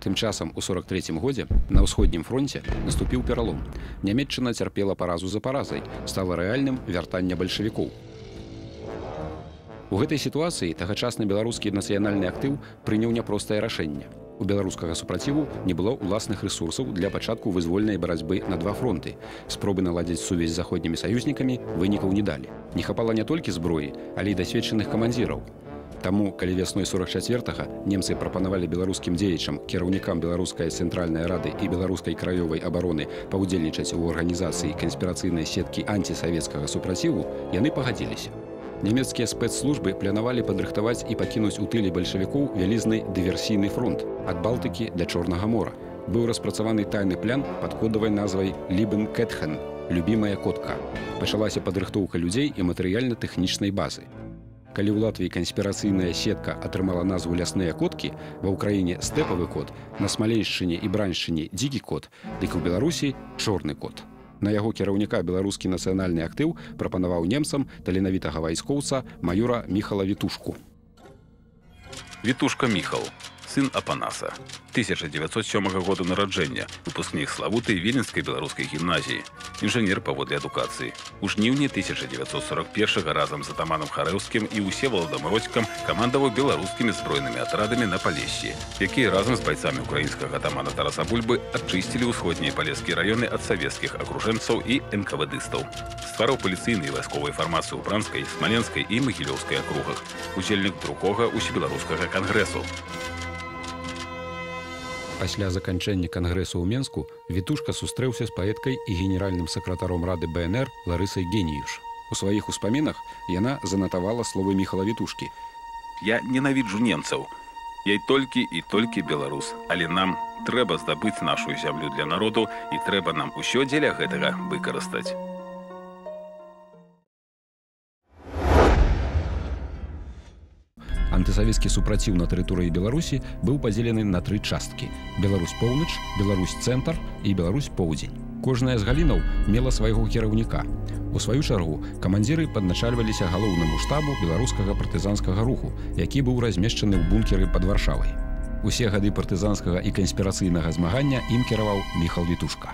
Тым часам у 43-м годзе на ўсходнім фронце наступіў пералом. Нямецчына цярпела паразу за паразай, стала рэальным вяртанне бальшавікоў. У гэтай сітуацыі тагачасны беларускі нацыянальны актыў прыняў няпростае рашэнне. У беларускага супраціву не было ўласных рэсурсаў для пачатку вызвольнай барацьбы на два фронты. Спробы наладзіць сувязь з заходнімі саюзнікамі вынікаў не далі. Не хапала не толькі зброі, але і дасведчаных камандзіраў. Таму, калі вясной 44-га немцы прапанавалі беларускім дзеячам, кіраўнікам Беларускай цэнтральнай рады і беларускай краёвай абароны паўдзельнічаць у арганізацыі канспірацыйнай сеткі антисавецкага супраціву, яны пагадзіліся. Нямецкія спецслужбы планавалі падрыхтаваць і пакінуць у тыле бальшавікоў вялізны дыверсійны фронт ад Балтыкі да Чорнага мора. Быў распрацаваны тайны план пад кодавай назвай «Либен Кетхен» – «Любімая котка». Пачалася падрыхтоўка людзей і матэрыяльна-тэхнічнай базы. Калі ў Латвіі канспірацыйная сетка атрымала назву «Лясныя коткі», ва ўкраіне «Стэпавы кот», на Смаленшчыне і Браншчыне «Дзікі кот», дык у Беларусі «Чорны кот». На яго кіраўніка беларускі нацыянальны актыў прапанаваў немцам таленавітага вайскоўца майора Міхала Вітушку. Вітушка Міхал, сын Апанаса. 1907 году нараджэння, выпускнік славутай Віленскай беларускай гімназіі, інжынер паводле адукацыі. У жніўні 1941 разам з атаманам Харэўскім і Усеваладам Родзькам камандаваў беларускімі збройнымі атрадамі на Палессі, якія разам з байцамі украінскага атамана Тараса Бульбы адчысцілі ўсходнія палескія раёны ад савецкіх акружэнцаў і НКВДыстаў. Ствараў паліцыйныя і вайсковыя фармацыі ў Бранскай, Смаленскай і Магілёўскай акругах. Удзельнік другога усебеларускага кангрэсу. Пасля заканчэння кангрэсу ў Менску Вітушка сустрэўся з паэткай і генеральным сакратаром рады БНР Ларысай Геніюш. У сваіх успамінах яна занатавала словы Міхала Вітушкі. «Я ненавіджу немцаў. Я і толькі беларус. Але нам трэба здабыць нашу зямлю для народу і трэба нам усё дзеля гэтага выкарыстаць». Антысавецкі супраціў на тэрыторыі Беларусі быў падзелены на тры часткі – Беларусь-Поўнач, Беларусь-Цэнтр і Беларусь-Поўдзень. Кожная з галінаў мела свайго кіраўніка. У сваю чаргу камандзіры падначальваліся галоўнаму штабу беларускага партызанскага руху, які быў размешчаны ў бункеры пад Варшавай. Усе гады партызанскага і канспірацыйнага змагання ім кіраваў Міхал Вітушка.